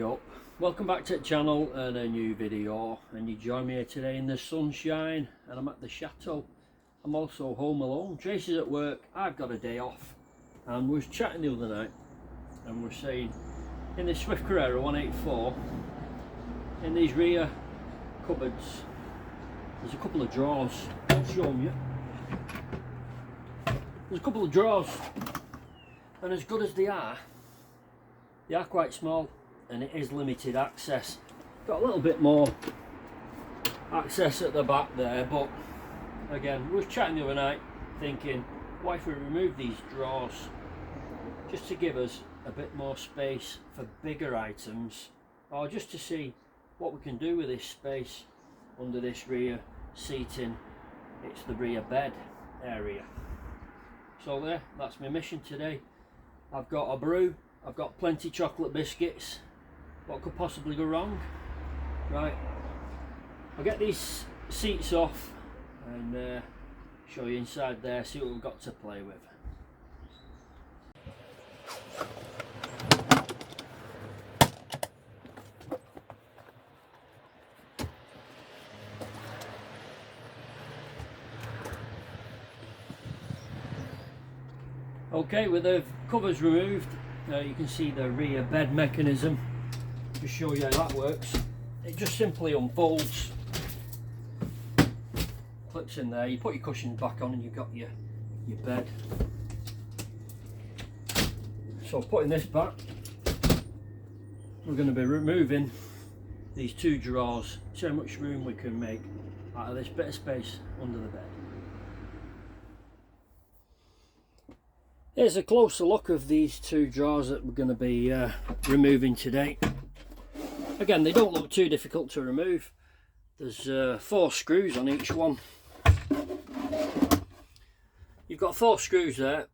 up? Welcome back to the channel and a new video, and you join me here today in the sunshine, and I'm at the chateau. I'm also home alone. Tracy's at work, I've got a day off, and we was chatting the other night and we're saying in the Swift Carrera 184, in these rear cupboards there's a couple of drawers. I'll show them you. There's a couple of drawers, and as good as they are quite small, and it is limited access. Got a little bit more access at the back there, but again, we was chatting the other night thinking, what if we remove these drawers just to give us a bit more space for bigger items, or just to see what we can do with this space under this rear seating. It's the rear bed area. So there, that's my mission today. I've got a brew, I've got plenty of chocolate biscuits. What could possibly go wrong? Right, I'll get these seats off and show you inside there, see what we've got to play with. Okay, with the covers removed, you can see the rear bed mechanism. To show you how that works, it just simply unfolds, clips in there, you put your cushions back on and you've got your bed. So putting this back, we're going to be removing these two drawers. See how much room we can make out of this bit of space under the bed. Here's a closer look of these two drawers that we're going to be removing today. Again, they don't look too difficult to remove. There's 4 screws on each one. You've got 4 screws there.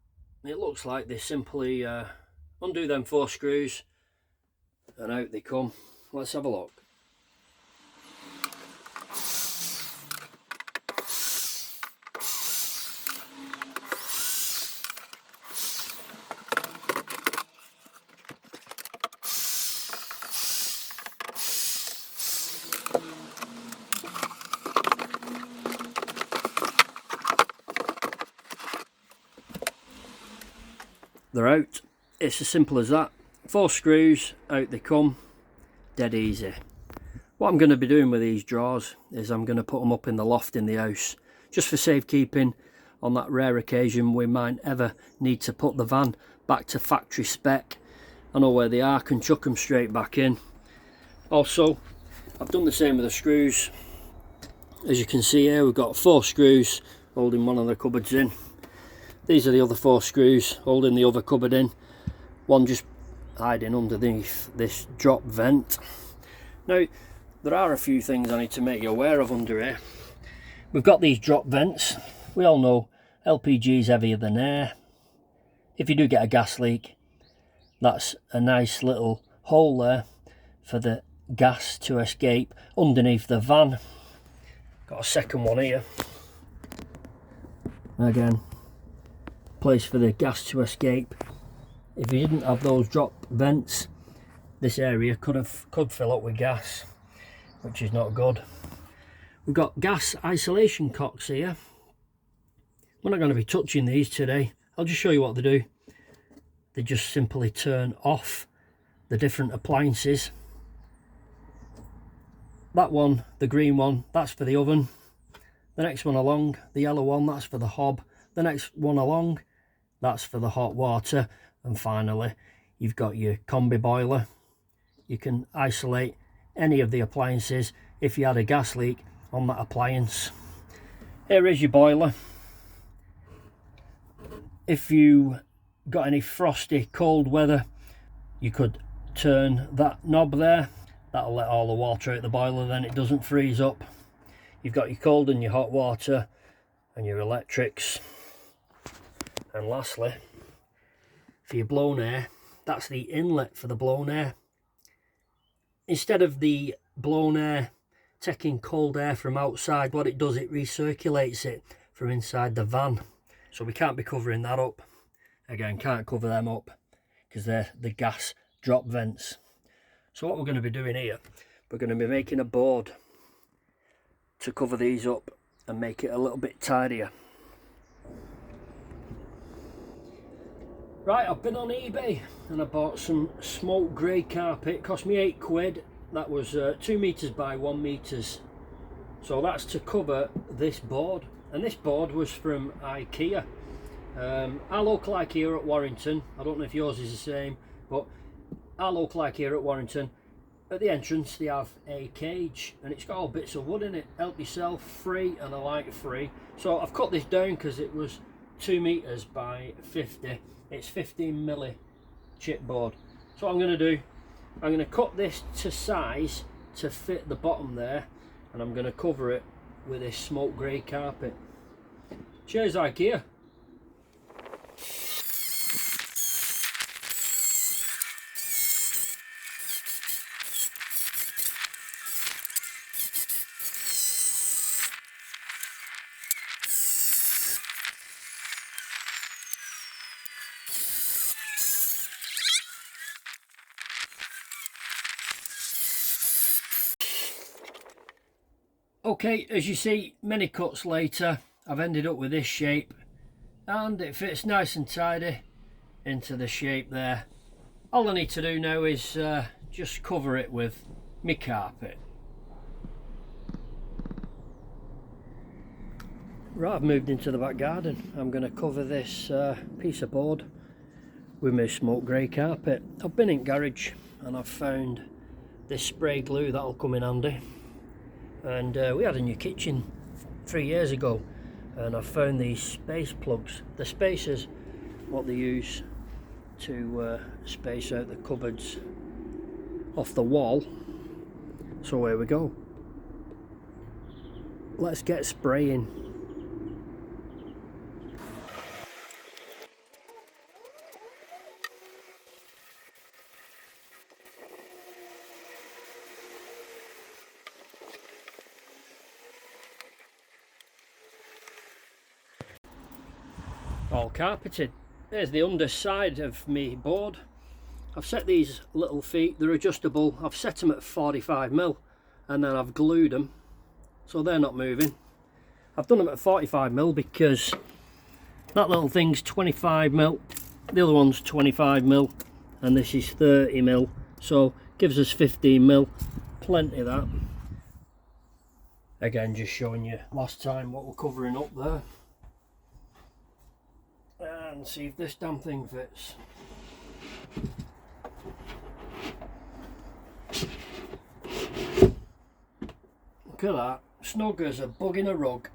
It looks like they simply undo them 4 screws and out they come. Let's have a look. They're out. It's as simple as that. 4 screws, out they come, dead easy. What I'm going to be doing with these drawers is I'm going to put them up in the loft in the house, just for safekeeping on that rare occasion we might ever need to put the van back to factory spec. I know where they are, can chuck them straight back in. Also, I've done the same with the screws. As you can see here, we've got 4 screws holding one of the cupboards in. These are the other 4 screws holding the other cupboard in. One just hiding underneath this drop vent. Now, there are a few things I need to make you aware of under here. We've got these drop vents. We all know LPG is heavier than air. If you do get a gas leak, that's a nice little hole there for the gas to escape underneath the van. Got a second one here. Again, place for the gas to escape. If you didn't have those drop vents, this area could fill up with gas, which is not good. We've got gas isolation cocks here. We're not going to be touching these today. I'll just show you what they do. They just simply turn off the different appliances. That one, the green one, that's for the oven. The next one along, the yellow one, that's for the hob. The next one along, that's for the hot water. And finally, you've got your combi boiler. You can isolate any of the appliances if you had a gas leak on that appliance. Here is your boiler. If you got any frosty cold weather, you could turn that knob there. That'll let all the water out the boiler, then it doesn't freeze up. You've got your cold and your hot water and your electrics. And lastly, for your blown air, that's the inlet for the blown air. Instead of the blown air taking cold air from outside, what it does, it recirculates it from inside the van. So we can't be covering that up. Again, can't cover them up because they're the gas drop vents. So what we're going to be doing here, we're going to be making a board to cover these up and make it a little bit tidier. Right, I've been on eBay and I bought some smoke grey carpet. It cost me £8. That was 2 meters by 1 meters. So that's to cover this board. And this board was from IKEA. Our local IKEA at Warrington, I don't know if yours is the same, but our local IKEA at Warrington, at the entrance they have a cage and it's got all bits of wood in it. Help yourself, free, and I like free. So I've cut this down because it was 2 meters by 50. It's 15mm chipboard. So what I'm going to do, I'm going to cut this to size to fit the bottom there, and I'm going to cover it with this smoke grey carpet. Cheers IKEA. Okay, as you see, many cuts later, I've ended up with this shape and it fits nice and tidy into the shape there. All I need to do now is just cover it with my carpet. Right, I've moved into the back garden. I'm going to cover this piece of board with my smoke grey carpet. I've been in garage and I've found this spray glue that'll come in handy. And we had a new kitchen 3 years ago and I found these space plugs. The spacers, what they use to space out the cupboards off the wall. So here we go. Let's get spraying. All carpeted. There's the underside of my board. I've set these little feet, they're adjustable. I've set them at 45mm and then I've glued them so they're not moving. I've done them at 45mm because that little thing's 25mm, the other one's 25mm, and this is 30mm, so gives us 15mm, plenty of that. Again, just showing you last time what we're covering up there. And see if this damn thing fits. Look at that, snug as a bug in a rug.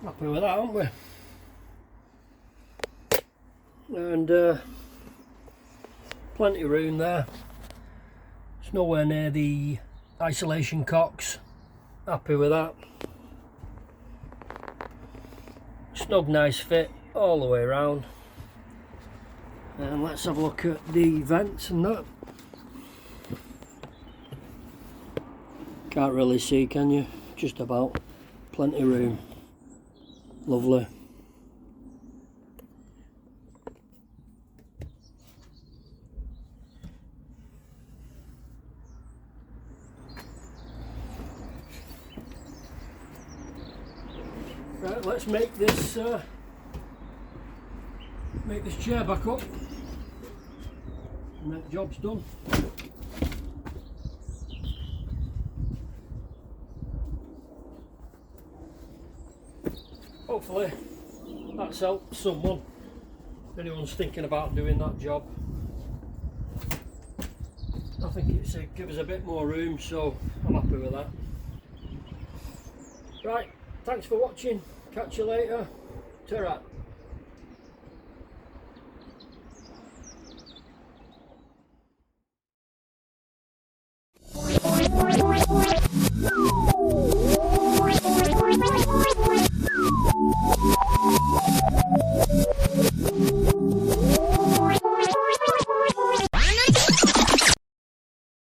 Happy with that, aren't we? And plenty of room there. It's nowhere near the isolation cocks. Happy with that. Snug, nice fit all the way around. And let's have a look at the vents and that. Can't really see, can you? Just about. Plenty of room. Lovely. Right, let's make this chair back up and that job's done. Hopefully that's helped someone, if anyone's thinking about doing that job. I think it's give us a bit more room, so I'm happy with that. Right, thanks for watching, catch you later, ta-ra.